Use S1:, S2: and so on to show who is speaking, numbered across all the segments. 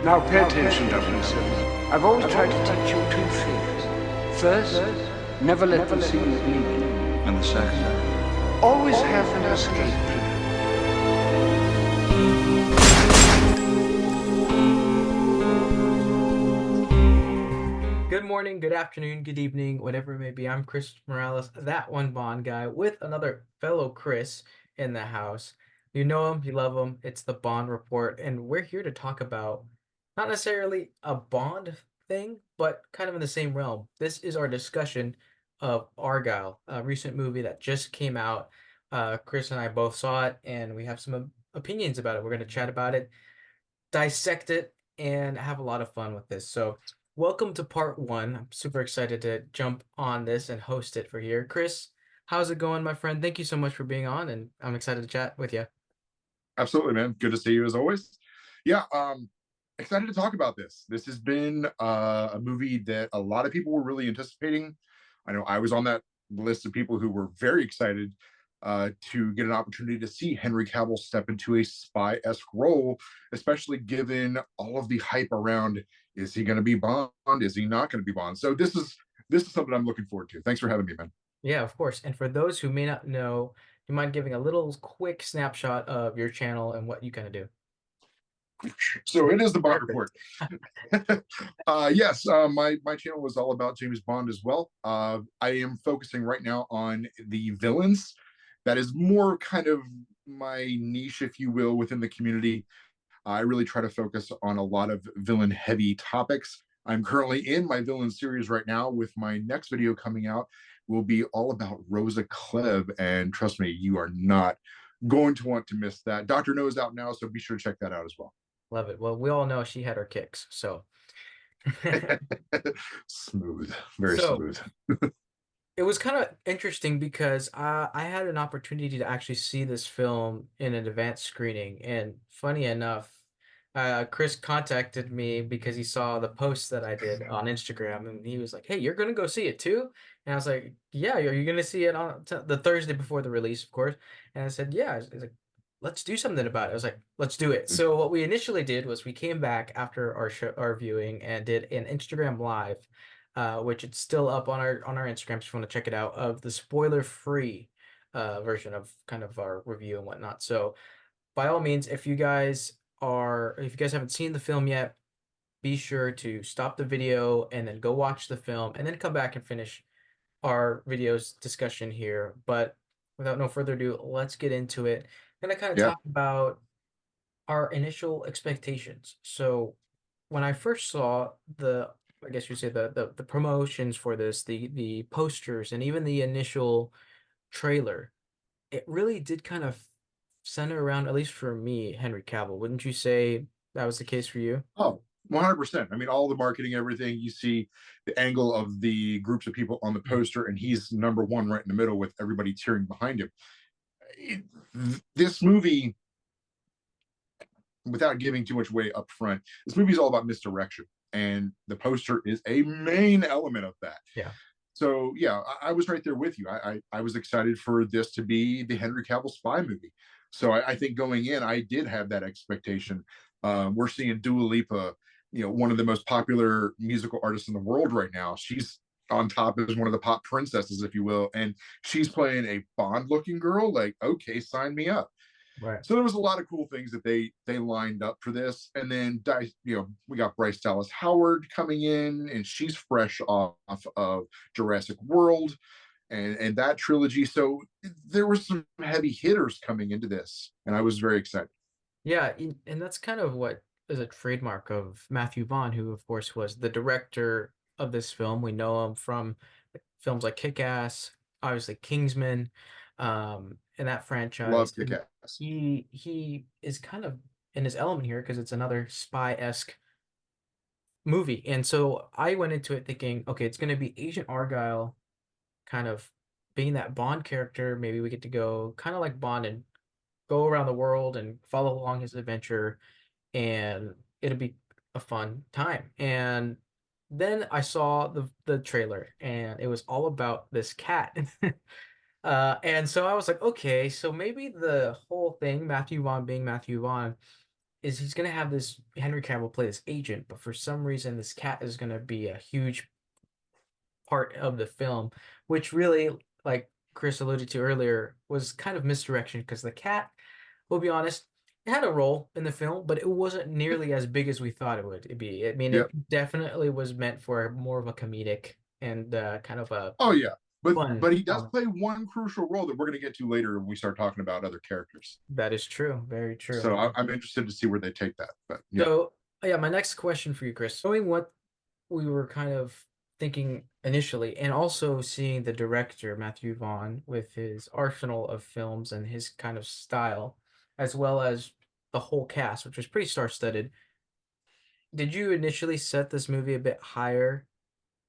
S1: Now pay attention, 007. I've always tried to teach you two things. First, never let them see you bleeding.
S2: And the second?
S1: Always have an escape plan.
S3: Good morning, good afternoon, good evening, whatever it may be. I'm Chris Morales, that one Bond guy, with another fellow Chris in the house. You know him, you love him. It's the Bond Report, and we're here to talk about not necessarily a Bond thing, but kind of in the same realm. This is our discussion of Argyle, a recent movie that just came out. Chris and I both saw it, and we have some opinions about it. We're going to chat about it, dissect it, and have a lot of fun with this. So, welcome to part one. I'm super excited to jump on this and host it for here. Chris, how's it going, my friend? Thank you so much for being on, and I'm excited to chat with you.
S4: Absolutely, man. Good to see you as always. Yeah, excited to talk about this. This has been a movie that a lot of people were really anticipating. I know I was on that list of people who were very excited to get an opportunity to see Henry Cavill step into a spy-esque role, especially given all of the hype around, is he going to be Bond? Is he not going to be Bond? So this is something I'm looking forward to. Thanks for having me, man.
S3: Yeah, of course. And for those who may not know, you mind giving a little quick snapshot of your channel and what you kind of do?
S4: So it is the Bond Report. Yes, my channel was all about James Bond as well. I am focusing right now on the villains. That is more kind of my niche, if you will, within the community. I really try to focus on a lot of villain-heavy topics. I'm currently in my villain series right now, with my next video coming out will be all about Rosa Klebb, and trust me, you are not going to want to miss that. Dr. No is out now, so be sure to check that out as well.
S3: Love it. Well, we all know she had her kicks, so.
S4: Smooth, very
S3: So,
S4: smooth.
S3: it was kind of interesting because I had an opportunity to actually see this film in an advanced screening, and funny enough, Chris contacted me because he saw the post that I did on Instagram, and he was like, "Hey, you're gonna go see it too?" And I was like, "Yeah, are you gonna see it on the Thursday before the release, of course?" And I said, "Yeah." He's like, "Let's do something about it." I was like, "Let's do it." So what we initially did was we came back after our viewing and did an Instagram live, which it's still up on our Instagram if you want to check it out, of the spoiler-free version of kind of our review and whatnot. So by all means, if you guys haven't seen the film yet, be sure to stop the video and then go watch the film and then come back and finish our video's discussion here. But without no further ado, let's get into it. I'm gonna kind of
S4: Yeah.
S3: talk about our initial expectations. So when I first saw I guess you say the promotions for this, the posters, and even the initial trailer, it really did kind of center around, at least for me, Henry Cavill. Wouldn't you say that was the case for you?
S4: Oh, 100%. I mean, all the marketing, everything, you see the angle of the groups of people on the poster, and he's number one right in the middle with everybody cheering behind him. This movie, without giving too much away up front, this movie is all about misdirection, and the poster is a main element of that.
S3: Yeah.
S4: So yeah, I was right there with you. I was excited for this to be the Henry Cavill spy movie. So I think going in, I did have that expectation. We're seeing Dua Lipa, one of the most popular musical artists in the world right now. She's on top as one of the pop princesses, if you will, and she's playing a Bond-looking girl. Like, okay, sign me up.
S3: Right.
S4: So there was a lot of cool things that they lined up for this, and then we got Bryce Dallas Howard coming in, and she's fresh off of Jurassic World, and that trilogy. So there were some heavy hitters coming into this, and I was very excited.
S3: Yeah, and that's kind of what is a trademark of Matthew Vaughn, who of course was the director of this film. We know him from films like Kick-Ass, obviously Kingsman, and that franchise.
S4: Love Kick-Ass.
S3: He is kind of in his element here because it's another spy-esque movie. And so I went into it thinking, okay, it's going to be Agent Argyle kind of being that Bond character. Maybe we get to go kind of like Bond and go around the world and follow along his adventure, and it'll be a fun time. And then I saw the trailer, and it was all about this cat. And so I was like, okay, so maybe the whole thing, Matthew Vaughn being Matthew Vaughn, is he's gonna have this Henry Cavill play this agent, but for some reason this cat is gonna be a huge part of the film, which really, like Chris alluded to earlier, was kind of misdirection because the cat, we'll be honest, it had a role in the film, but it wasn't nearly as big as we thought it would be. I mean,
S4: Yep.
S3: it definitely was meant for more of a comedic and kind of a
S4: Oh yeah,
S3: fun.
S4: but he does play one crucial role that we're going to get to later when we start talking about other characters.
S3: That is true. Very
S4: So
S3: true.
S4: I'm interested to see where they take that. But yeah,
S3: So, yeah, my next question for you, Chris, knowing what we were kind of thinking initially, and also seeing the director, Matthew Vaughn, with his arsenal of films and his kind of style, as well as the whole cast, which was pretty star-studded, did you initially set this movie a bit higher,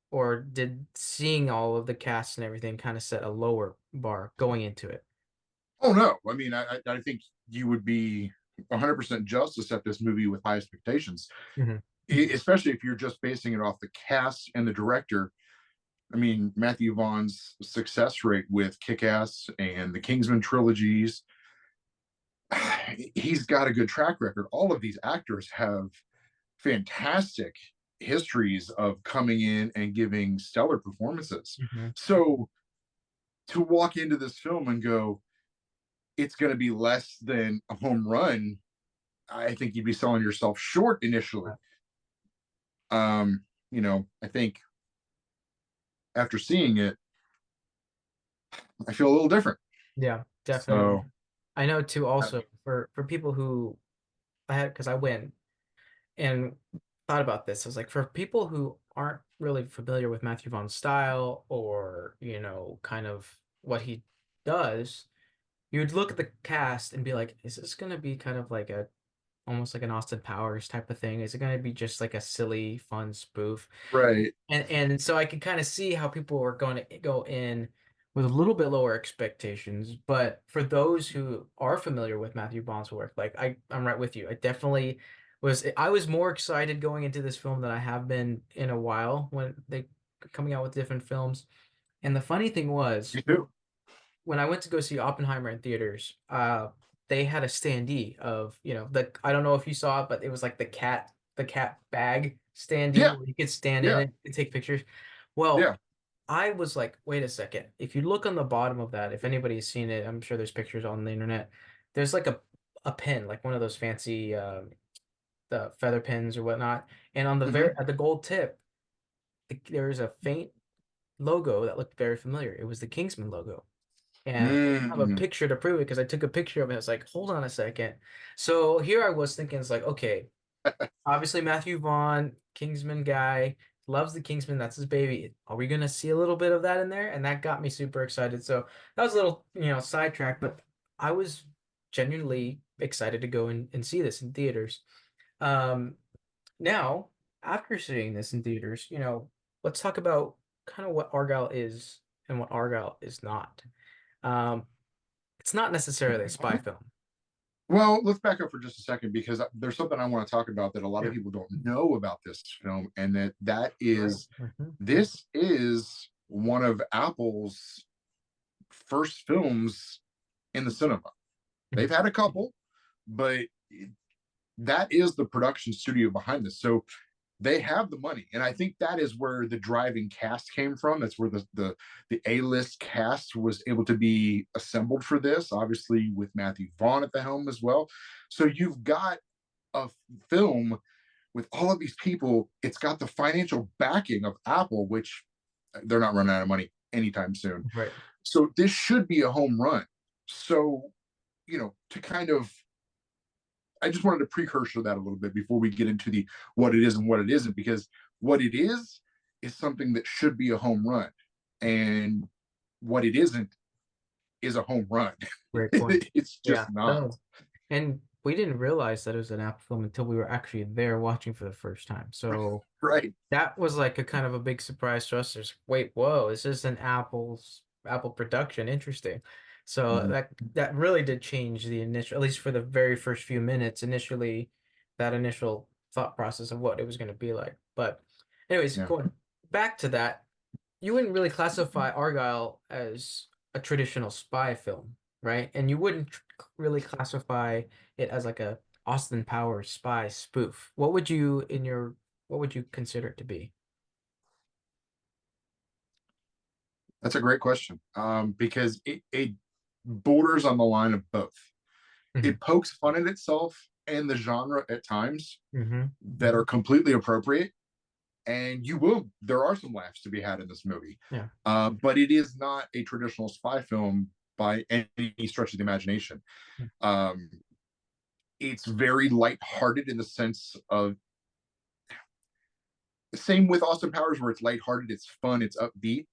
S3: or did seeing all of the cast and everything kind of set a lower bar going into it?
S4: oh no, I mean I think you would be 100% just to set this movie with high expectations,
S3: Mm-hmm.
S4: especially if you're just basing it off the cast and the director. I mean, Matthew Vaughn's success rate with Kick-Ass and the Kingsman trilogies, he's got a good track record. All of these actors have fantastic histories of coming in and giving stellar performances.
S3: Mm-hmm.
S4: So to walk into this film and go, it's going to be less than a home run, I think you'd be selling yourself short initially. I think after seeing it, I feel a little different.
S3: Yeah, definitely.
S4: So
S3: I know too. Also, for people who I had, because I went and thought about this. I was like, for people who aren't really familiar with Matthew Vaughn's style or, kind of what he does, you would look at the cast and be like, is this going to be kind of like almost like an Austin Powers type of thing? Is it going to be just like a silly, fun spoof?
S4: right.
S3: And so I could kind of see how people were going to go in with a little bit lower expectations. But for those who are familiar with Matthew Vaughn's work, like I'm right with you. I was more excited going into this film than I have been in a while when they coming out with different films. And the funny thing was,
S4: Me too.
S3: when I went to go see Oppenheimer in theaters, they had a standee of, I don't know if you saw it, but it was like the cat bag standee
S4: Yeah.
S3: where you could stand in
S4: Yeah.
S3: it and take pictures. Well,
S4: Yeah.
S3: I was like, wait a second. If you look on the bottom of that, if anybody's seen it, I'm sure there's pictures on the internet. There's like a pen, like one of those fancy the feather pens or whatnot. And on the
S4: Mm-hmm.
S3: at the gold tip, there was a faint logo that looked very familiar. It was the Kingsman logo. And I have a
S4: Mm-hmm.
S3: picture to prove it because I took a picture of it. I was like, hold on a second. So here I was thinking, it's like, okay, obviously Matthew Vaughn, Kingsman guy, loves the Kingsman. That's his baby. Are we gonna see a little bit of that in there? And that got me super excited. So that was a little, sidetrack, but I was genuinely excited to go and see this in theaters. Um, Now, after seeing this in theaters, let's talk about kind of what Argyle is and what Argyle is not. Um, it's not necessarily a spy film.
S4: Well, let's back up for just a second because there's something I want to talk about that a lot of
S3: Yeah.
S4: people don't know about this film, and that is
S3: Mhm.
S4: this is one of Apple's first films in the cinema. They've had a couple, but that is the production studio behind this. So they have the money, and I think that is where the driving cast came from. That's where the A-list cast was able to be assembled for this, obviously with Matthew Vaughn at the helm as well. So you've got a film with all of these people. It's got the financial backing of Apple, which they're not running out of money anytime soon.
S3: Right.
S4: So this should be a home run. So, to kind of, I just wanted to precursor that a little bit before we get into the what it is and what it isn't, because what it is something that should be a home run, and what it isn't is a home run.
S3: Great point.
S4: It's
S3: Yeah.
S4: just not.
S3: No. And we didn't realize that it was an Apple film until we were actually there watching for the first time. So
S4: Right.
S3: that was like a kind of a big surprise to us. There's, wait, whoa, this is an Apple production. Interesting. So
S4: Mhm.
S3: that really did change the initial, at least for the very first few minutes, initially, that initial thought process of what it was going to be like. But anyways,
S4: Yeah.
S3: going back to that, you wouldn't really classify Argyle as a traditional spy film, right? And you wouldn't really classify it as like a Austin Powers spy spoof, what would you consider it to be?
S4: That's a great question, because it borders on the line of both.
S3: Mm-hmm.
S4: It pokes fun at itself and the genre at times
S3: Mm-hmm.
S4: that are completely appropriate, and there are some laughs to be had in this movie.
S3: Yeah.
S4: But it is not a traditional spy film by any stretch of the imagination. Um, it's very lighthearted in the sense of, same with Austin Powers, where it's lighthearted, it's fun, it's upbeat.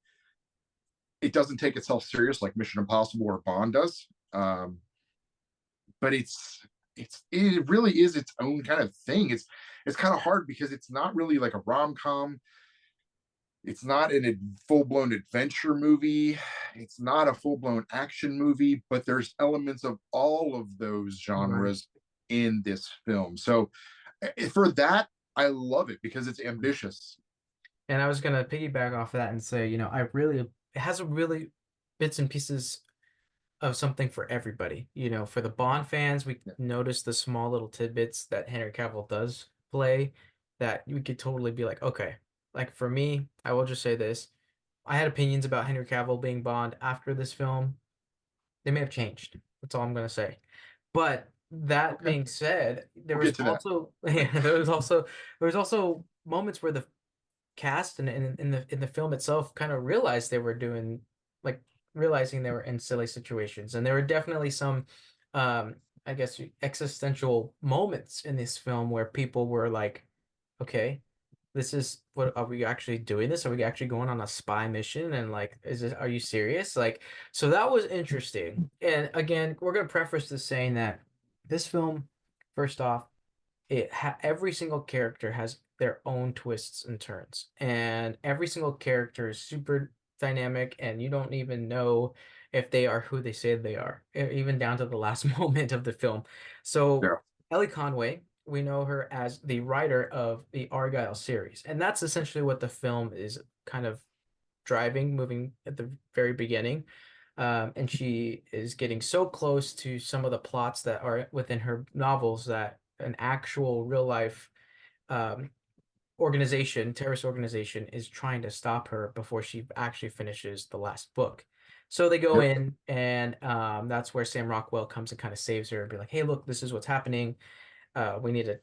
S4: It doesn't take itself serious like Mission Impossible or Bond does. But it really is its own kind of thing. It's kind of hard because it's not really like a rom-com. It's not a full-blown adventure movie. It's not a full-blown action movie, but there's elements of all of those genres in this film. So for that, I love it because it's ambitious.
S3: And I was gonna piggyback off of that and say, it has a really bits and pieces of something for everybody. For the Bond fans, we notice the small little tidbits that Henry Cavill does play that we could totally be like, okay. Like for me, I will just say this. I had opinions about Henry Cavill being Bond after this film. They may have changed. That's all I'm gonna say. But that being said,
S4: We'll get to that.
S3: there was also moments where the cast and in the film itself kind of realized they were doing like realizing they were in silly situations, and there were definitely some I guess existential moments in this film where people were like, okay, this is what, are we actually doing this? Are we actually going on a spy mission? And like, are you serious? Like, so that was interesting. And again, we're going to preface this saying that this film, first off, every single character has their own twists and turns, and every single character is super dynamic, and you don't even know if they are who they say they are, even down to the last moment of the film. So
S4: Yeah.
S3: Ellie Conway, we know her as the writer of the Argyle series, and that's essentially what the film is kind of moving at the very beginning. And she is getting so close to some of the plots that are within her novels that an actual real life um, terrorist organization, is trying to stop her before she actually finishes the last book. So they go
S4: Yep.
S3: in, and that's where Sam Rockwell comes and kind of saves her and be like, hey, look, this is what's happening. We need to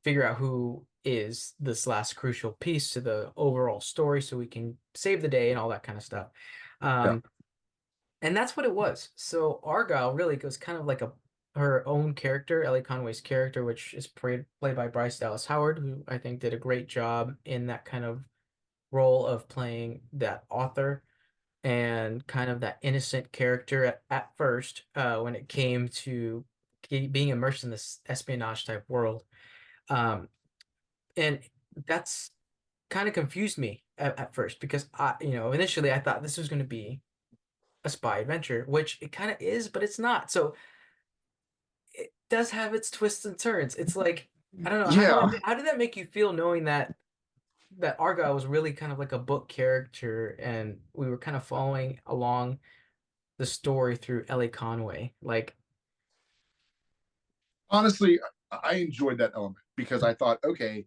S3: figure out who is this last crucial piece to the overall story so we can save the day and all that kind of stuff.
S4: Yeah.
S3: And that's what it was. So Argyle really was kind of like her own character, Ellie Conway's character, which is played by Bryce Dallas Howard, who I think did a great job in that kind of role of playing that author and kind of that innocent character at first, when it came to being immersed in this espionage type world. And that's kind of confused me at first, because initially I thought this was going to be a spy adventure, which it kind of is, but it's not. So it does have its twists and turns. It's like, I don't know,
S4: Yeah.
S3: how did that make you feel, knowing that Argyle was really kind of like a book character, and we were kind of following along the story through Ellie Conway? Like,
S4: Honestly, I enjoyed that element because I thought, okay,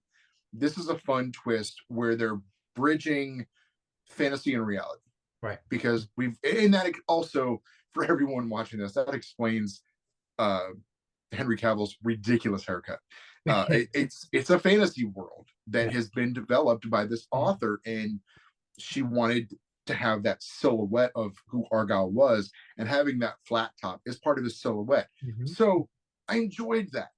S4: this is a fun twist where they're bridging fantasy and reality.
S3: right.
S4: Because and that also, for everyone watching this, that explains uh, Henry Cavill's ridiculous haircut. It's a fantasy world that
S3: Yeah.
S4: has been developed by this author, and she wanted to have that silhouette of who Argyle was, and having that flat top is part of his silhouette.
S3: Mhm.
S4: So I enjoyed that.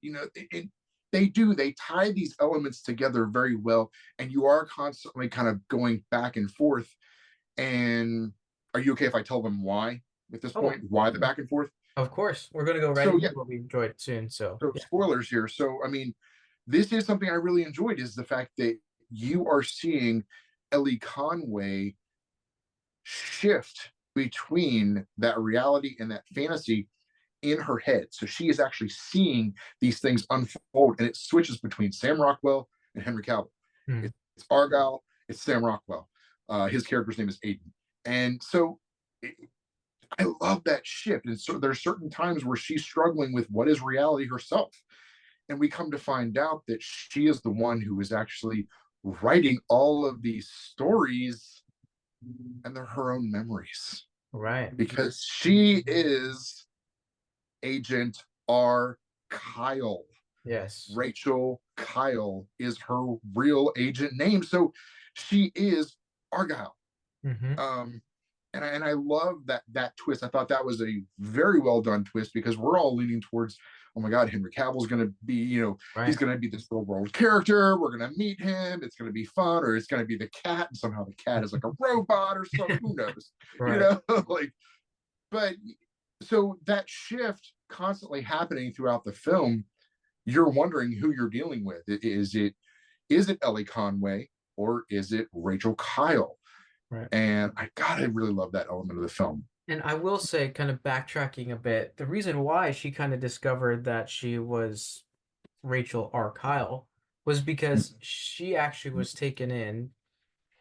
S4: They tie these elements together very well, and you are constantly kind of going back and forth. And are you okay if I tell them why at this point? Why the back and forth?
S3: Of course, we're gonna go right
S4: So
S3: into
S4: yeah,
S3: what we enjoyed soon. So
S4: so
S3: yeah.
S4: spoilers here. So I mean, this is something I really enjoyed, is the fact that you are seeing Ellie Conway shift between that reality and that fantasy in her head. So she is actually seeing these things unfold, and it switches between Sam Rockwell and Henry Cavill.
S3: Hmm.
S4: It's Argyle, it's Sam Rockwell. His character's name is Aiden. And so I love that shift. And so there's certain times where she's struggling with what is reality herself. And we come to find out that she is the one who is actually writing all of these stories, and they're her own memories,
S3: Right.
S4: because she is Agent R. Kyle.
S3: Yes.
S4: Rachel Kyle is her real agent name. So she is Argyle.
S3: Mm-hmm.
S4: And I love that twist. I thought that was a very well done twist, because we're all leaning towards, oh my God, Henry Cavill's going to be, he's
S3: Right.
S4: going to be this real world character. We're going to meet him. It's going to be fun, or it's going to be the cat, and somehow the cat is like a robot or something. Who knows?
S3: Right.
S4: Like, but so that shift constantly happening throughout the film, you're wondering who you're dealing with. Is it Ellie Conway, or is it Rachel Kyle?
S3: Right.
S4: And I really love that element of the film.
S3: And I will say, kind of backtracking a bit, the reason why she kind of discovered that she was Rachel R. Kyle was because she actually was taken in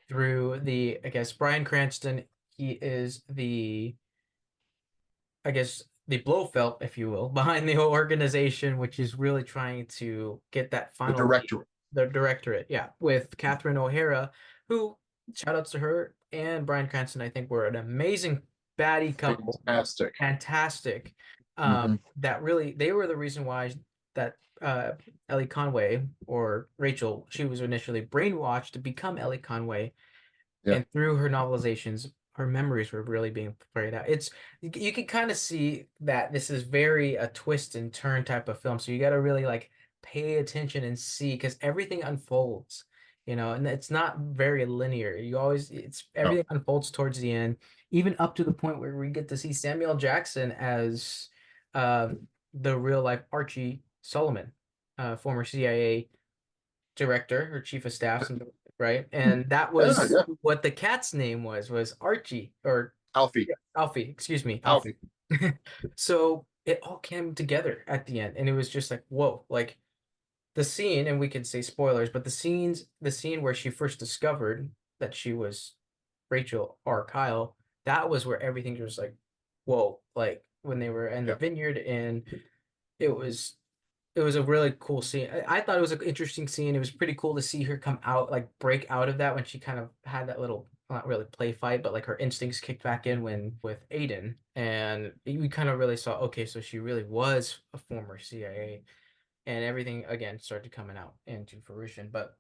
S3: through I guess, Bryan Cranston. He is the Blofeld, if you will, behind the whole organization, which is really trying to get that
S4: The
S3: final
S4: director.
S3: the directorate, yeah, with Catherine O'Hara, who, shout outs to her and Bryan Cranston, I think were an amazing baddie couple.
S4: Fantastic.
S3: Fantastic.
S4: Mhm.
S3: That really, they were the reason why that Ellie Conway, or Rachel, she was initially brainwashed to become Ellie Conway,
S4: Yeah.
S3: and through her novelizations, her memories were really being played out. You can kind of see that this is very a twist and turn type of film, so you got to really like pay attention and see, because everything unfolds, and it's not very linear. It's
S4: No.
S3: everything unfolds towards the end, even up to the point where we get to see Samuel Jackson as uh, the real life Archie Solomon, former CIA director or chief of staff, something, right? And that
S4: Yeah,
S3: was
S4: yeah.
S3: what the cat's name was Archie, or
S4: Alfie.
S3: Alfie, excuse me, Alfie.
S4: Alfie.
S3: So it all came together at the end, and it was just like, whoa, like the scene, and we can say spoilers, but the scene where she first discovered that she was Rachel R. Kyle, that was where everything was like, whoa, like when they were in the
S4: Yeah.
S3: vineyard, and it was it was a really cool scene. I thought it was an interesting scene. It was pretty cool to see her come out, like break out of that when she kind of had that little, not really play fight, but like her instincts kicked back in when with Aiden. And we kind of really saw, okay, so she really was a former CIA, and everything again started coming out into fruition. But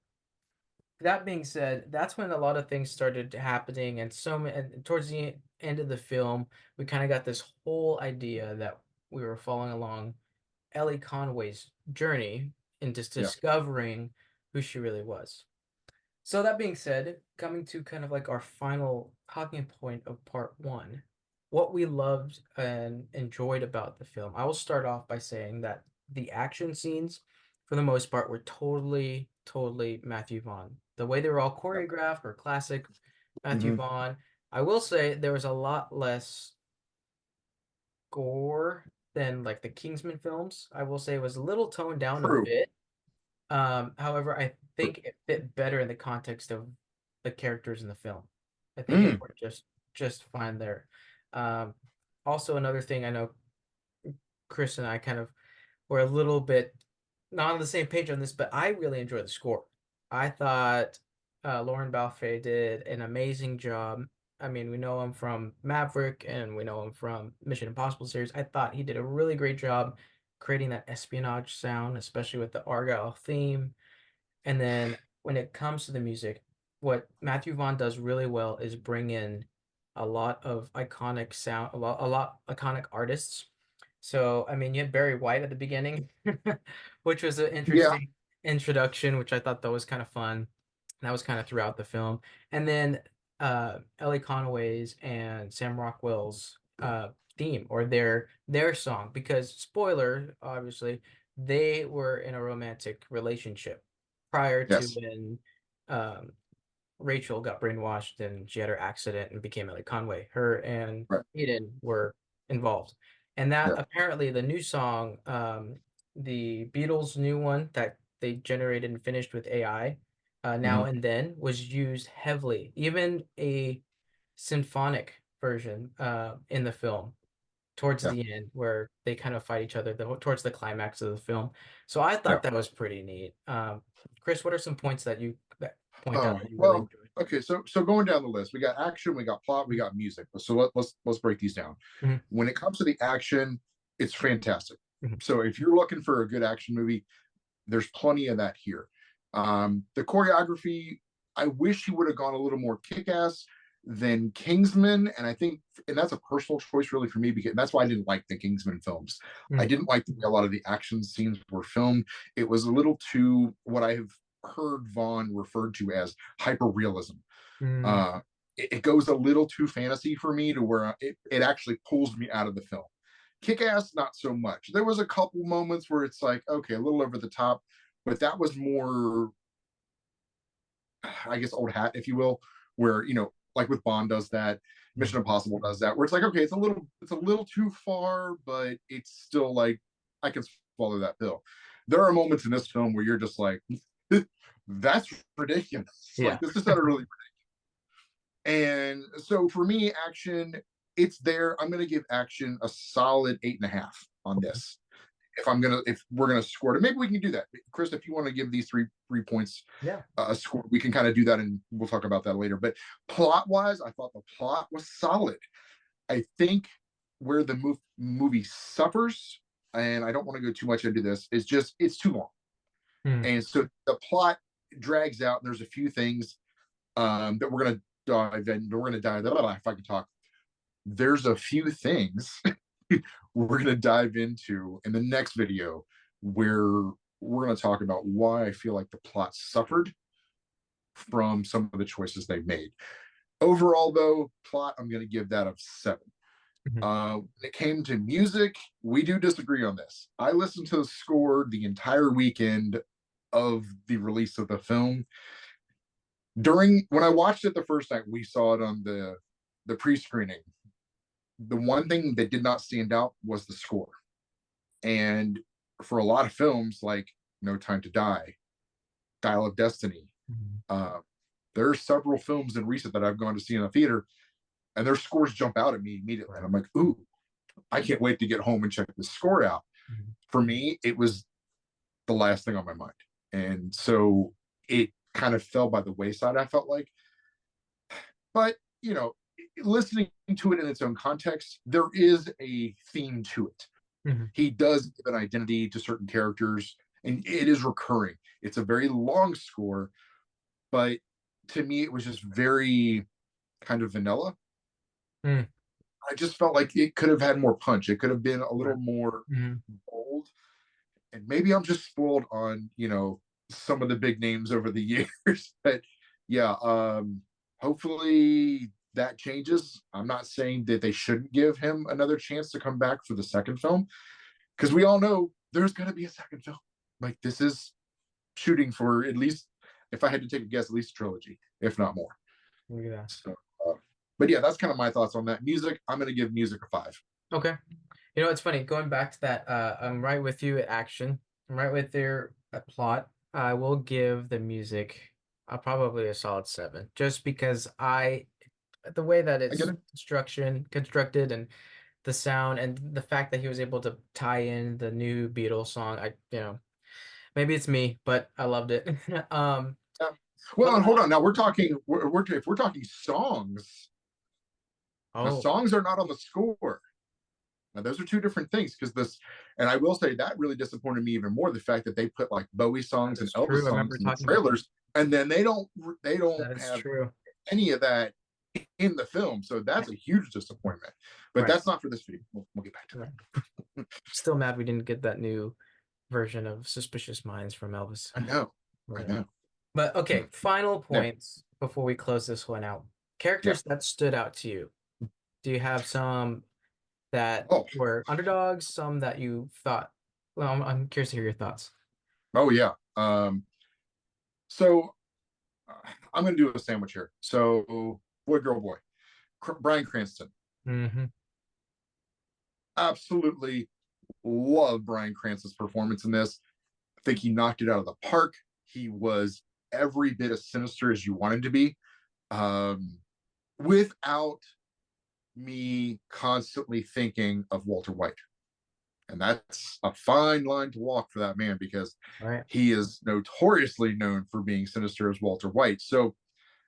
S3: that being said, that's when a lot of things started happening, and and towards the end of the film, we kind of got this whole idea that we were following along Ellie Conway's journey into
S4: Yeah.
S3: discovering who she really was. So that being said, coming to kind of like our final talking point of part one, what we loved and enjoyed about the film. I will start off by saying that the action scenes, for the most part, were totally, totally Matthew Vaughn. The way they were all choreographed were classic Matthew
S4: Mhm.
S3: Vaughn. I will say there was a lot less gore than like the Kingsman films. I will say it was a little toned down a
S4: True.
S3: bit. However, I think it fit better in the context of the characters in the film. I think it
S4: Mm.
S3: worked just fine there. Um, Also another thing, I know Chris and I kind of were a little bit not on the same page on this, but I really enjoyed the score. I thought Lauren Balfe did an amazing job. I mean, we know him from Maverick and we know him from Mission Impossible series. I thought he did a really great job creating that espionage sound, especially with the Argyle theme. And then when it comes to the music, what Matthew Vaughn does really well is bring in a lot of iconic sound, a lot iconic artists. So, I mean, you had Barry White at the beginning, which was an
S4: Yeah.
S3: interesting introduction, which I thought that was kind of fun. That was kind of throughout the film. And then Ellie Conway's and Sam Rockwell's theme, or their song, because spoiler, obviously, they were in a romantic relationship prior to
S4: Yes.
S3: when um, Rachel got brainwashed and she had her accident and became Ellie Conway. Her and
S4: Right.
S3: Eden were involved. And that
S4: Yeah.
S3: apparently the new song, the Beatles' new one that they generated and finished with AI, Now
S4: Mhm.
S3: and Then, was used heavily. Even a symphonic version in the film towards
S4: Yeah.
S3: the end where they kind of fight each other towards the climax of the film. So I
S4: Yeah.
S3: thought that was pretty neat. Chris, what are some points that point out
S4: Oh,
S3: that you really
S4: well,
S3: enjoyed?
S4: okay. So going down the list, we got action, we got plot, we got music. So let's break these down.
S3: Mhm.
S4: When it comes to the action, it's fantastic.
S3: Mhm.
S4: So if you're looking for a good action movie, there's plenty of that here. The choreography, I wish he would have gone a little more kick-ass than Kingsman, and I think, and that's a personal choice really for me, because that's why I didn't like the Kingsman films. I
S3: Mhm.
S4: didn't like the way a lot of the action scenes were filmed. It was a little too, what I have heard Vaughn referred to as hyper realism.
S3: Mhm.
S4: It goes a little too fantasy for me, to where it actually pulls me out of the film. Kick-Ass, not so much. There was a couple moments where it's like, okay, a little over the top, but that was more, I guess, old hat, if you will, where, like with Bond does that, Mission Impossible does that, where it's like, okay, it's a little too far, but it's still like, I can swallow that pill. There are moments in this film where you're just like, that's ridiculous.
S3: Yeah.
S4: Like, this is utterly. And so for me, action, it's there. I'm gonna give action a solid 8.5 on this. If we're gonna score it, maybe we can do that. Chris, if you want to give these three points
S3: Yeah.
S4: a score, we can kind of do that, and we'll talk about that later. But plot wise, I thought the plot was solid. I think where the movie suffers, and I don't want to go too much into this, is just it's too long.
S3: Mhm.
S4: And so the plot drags out. There's a few things that we're going to dive in. We're going to dive, if I can talk. There's a few things we're going to dive into in the next video, where we're going to talk about why I feel like the plot suffered from some of the choices they made. Overall, though, plot, I'm going to give that a 7.
S3: Mhm.
S4: When it came to music, we do disagree on this. I listened to the score the entire weekend of the release of the film. When I watched it the first night, we saw it on the pre-screening. The one thing that did not stand out was the score. And for a lot of films like No Time to Die, Dial of Destiny,
S3: Mhm.
S4: there are several films in recent that I've gone to see in the theater, and their scores jump out at me immediately. And I'm like, ooh, I can't wait to get home and check the score out.
S3: Mhm.
S4: For me, it was the last thing on my mind. And so it kind of fell by the wayside, I felt like. But, listening to it in its own context, there is a theme to it.
S3: Mhm.
S4: He does give an identity to certain characters, and it is recurring. It's a very long score, but to me, it was just very kind of vanilla.
S3: Mhm.
S4: I just felt like it could have had more punch. It could have been a little
S3: Right.
S4: more
S3: Mhm.
S4: bold. And maybe I'm just spoiled on, some of the big names over the years. But yeah, hopefully that changes. I'm not saying that they shouldn't give him another chance to come back for the second film, because we all know there's going to be a second film. Like, this is shooting for, at least, if I had to take a guess, at least a trilogy, if not more.
S3: Look at that.
S4: So, but yeah, that's kind of my thoughts on that. Music, I'm going to give music a 5.
S3: Okay. It's funny, going back to that, I'm right with you at action. I'm right with your plot. I will give the music probably a solid 7, just because the way that
S4: I get
S3: it's
S4: it.
S3: constructed, and the sound, and the fact that he was able to tie in the new Beatles song. Maybe it's me, but I loved it.
S4: Yeah.
S3: But
S4: Well, and hold on. Now if we're talking songs, now
S3: oh,
S4: songs are not on the score. Now, those are two different things, because and I will say that really disappointed me even more, the fact that they put like Bowie
S3: that
S4: songs and
S3: is
S4: Elvis
S3: true. I remember
S4: songs in the
S3: talking about that.
S4: trailers, and then they don't
S3: That is
S4: have
S3: true.
S4: any of that in the film. So that's a huge disappointment. But
S3: Right.
S4: that's not for this video. We'll get back to
S3: Right.
S4: that.
S3: Still mad we didn't get that new version of Suspicious Minds from Elvis.
S4: I know. I
S3: Yeah.
S4: know.
S3: But okay, final
S4: Yeah.
S3: points before we close this one out.
S4: Yeah.
S3: Characters that stood out to you. Do you have some that
S4: Oh.
S3: were underdogs, some that you thought? Well, I'm curious to hear your thoughts.
S4: Oh yeah. So I'm going to do a sandwich here. So boy, girl, boy. Bryan Cranston.
S3: Mm-hmm.
S4: Absolutely love Bryan Cranston's performance in this. I think he knocked it out of the park. He was every bit as sinister as you want him to be, without me constantly thinking of Walter White. And that's a fine line to walk for that man, because
S3: Right.
S4: he is notoriously known for being sinister as Walter White. So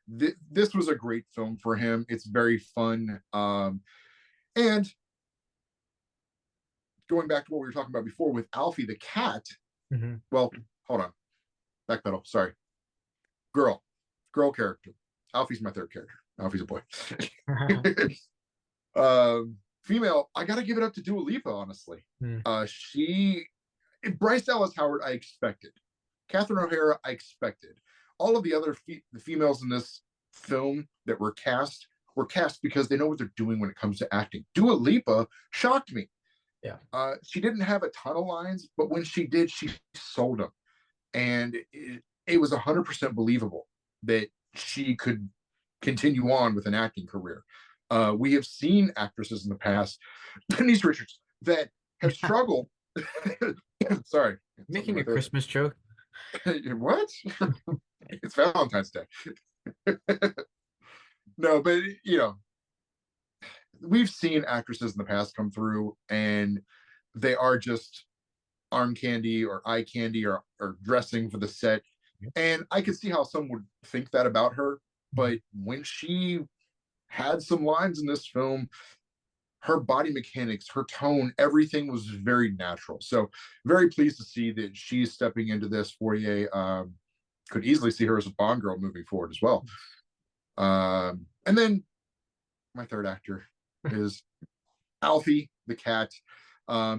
S4: this was a great film for him. It's very fun. And going back to what we were talking about before with Alfie the cat, well, hold on. Backpedal. Sorry. Girl character. Alfie's my third character. Alfie's a boy. Female, I gotta give it up to Dua Lipa, honestly. She Bryce Dallas Howard, I expected. Catherine O'Hara, I expected. All of the other the females in this film that were cast because they know what they're doing when it comes to acting. Dua Lipa shocked me.
S3: Yeah.
S4: She didn't have a ton of lines, but when she did, she sold them. And it was 100% believable that she could continue on with an acting career. We have seen actresses in the past, Denise Richards, that have struggled. Sorry.
S3: Making a Christmas joke.
S4: What? It's Valentine's Day. No, but we've seen actresses in the past come through and they are just arm candy or eye candy or dressing for the set. And I could see how some would think that about her. But when she had some lines in this film, her body mechanics, her tone, everything was very natural. So very pleased to see that she's stepping into this. Fourier could easily see her as a Bond girl moving forward as well. And then my third actor is Alfie the cat.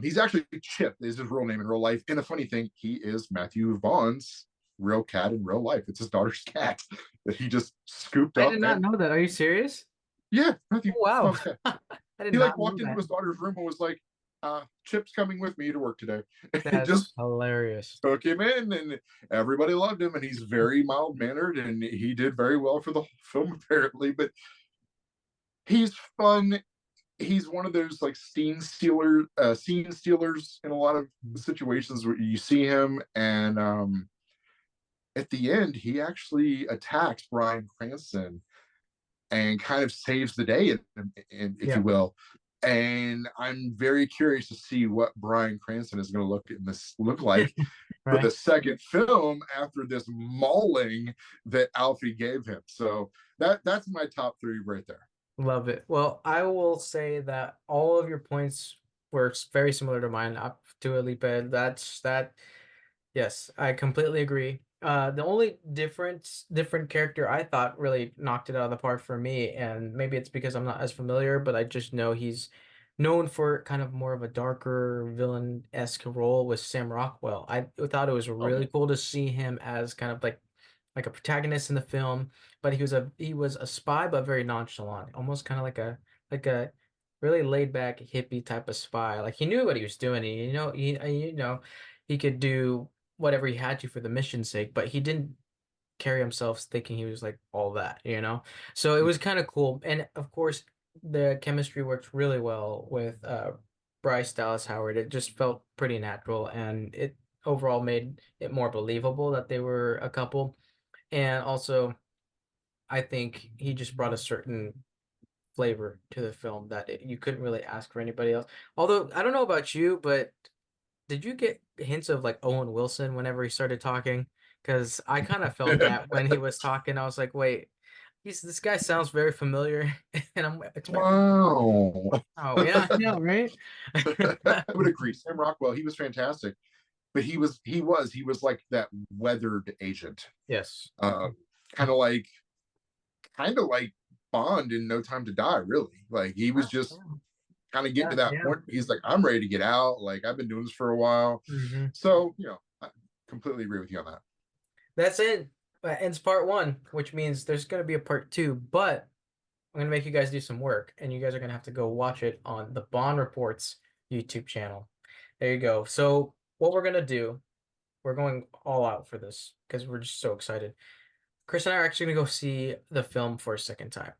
S4: He's actually Chip is his real name in real life. And the funny thing, he is Matthew Vaughn's real cat in real life. It's his daughter's cat that he just scooped up.
S3: I did not know that. Are you serious?
S4: Yeah, Matthew.
S3: Oh, wow.
S4: He walked into his daughter's room and was like, Chip's coming with me to work today.
S3: That's
S4: just
S3: hilarious.
S4: Took him in and everybody loved him, and he's very mild mannered and he did very well for the film apparently. But he's fun. He's one of those like scene stealers in a lot of situations where you see him, and at the end he actually attacks Bryan Cranston and kind of saves the day, if you will. And I'm very curious to see what Bryan Cranston is going to look like for the second film after this mauling that Alfie gave him. So that's my top three right there.
S3: Love it. Well, I will say that all of your points were very similar to mine. Dua Lipa, that. Yes, I completely agree. The only different character I thought really knocked it out of the park for me, and maybe it's because I'm not as familiar, but I just know he's known for kind of more of a darker villain-esque role, with Sam Rockwell. I thought it was really cool to see him as kind of like a protagonist in the film, but he was a spy, but very nonchalant, almost kind of like a really laid back hippie type of spy. Like he knew what he was doing. He could do whatever he had to for the mission's sake, but he didn't carry himself thinking he was like all that, So it was kind of cool. And of course, the chemistry worked really well with Bryce Dallas Howard. It just felt pretty natural, and it overall made it more believable that they were a couple. And also, I think he just brought a certain flavor to the film that you couldn't really ask for anybody else. Although, I don't know about you, but did you get hints of like Owen Wilson whenever he started talking? Because I kind of felt that when he was talking. I was like, wait, this guy sounds very familiar. And I'm expecting.
S4: Wow.
S3: Oh, yeah, right?
S4: I would agree. Sam Rockwell, he was fantastic. But he was like that weathered agent.
S3: Yes.
S4: Kind of like Bond in No Time to Die, really. Like he was just kind of getting to that point. He's like, I'm ready to get out. Like I've been doing this for a while. So, I completely agree with you on that.
S3: That's it. That ends part 1, which means there's going to be a part 2, but I'm going to make you guys do some work, and you guys are going to have to go watch it on the Bond Reports YouTube channel. There you go. So what we're going to do, we're going all out for this because we're just so excited. Chris and I are actually going to go see the film for a second time.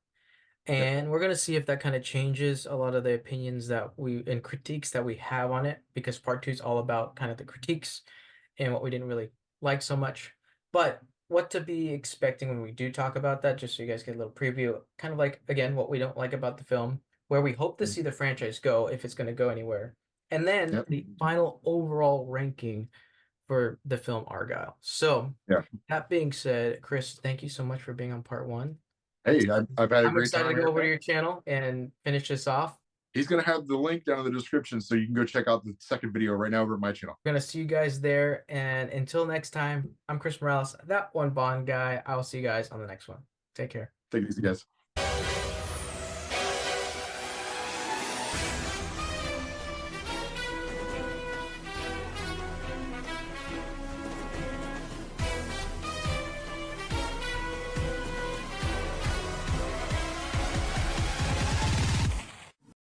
S3: And we're going to see if that kind of changes a lot of the opinions and critiques that we have on it, because part 2 is all about kind of the critiques and what we didn't really like so much. But what to be expecting when we do talk about that, just so you guys get a little preview, kind of like, again, what we don't like about the film, where we hope to see the franchise go if it's going to go anywhere, and then
S4: Yep.
S3: the final overall ranking for the film Argyle. So,
S4: Yeah.
S3: that being said, Chris, thank you so much for being on part one.
S4: Hey, I've had a
S3: I'm
S4: great
S3: excited
S4: time
S3: to go
S4: here.
S3: over to your channel and finish this off.
S4: He's going to have the link down in the description so you can go check out the second video right now over at my channel.
S3: I'm going to see you guys there. And until next time, I'm Chris Morales, that one Bond guy. I will see you guys on the next one. Take care.
S4: Take it easy, guys.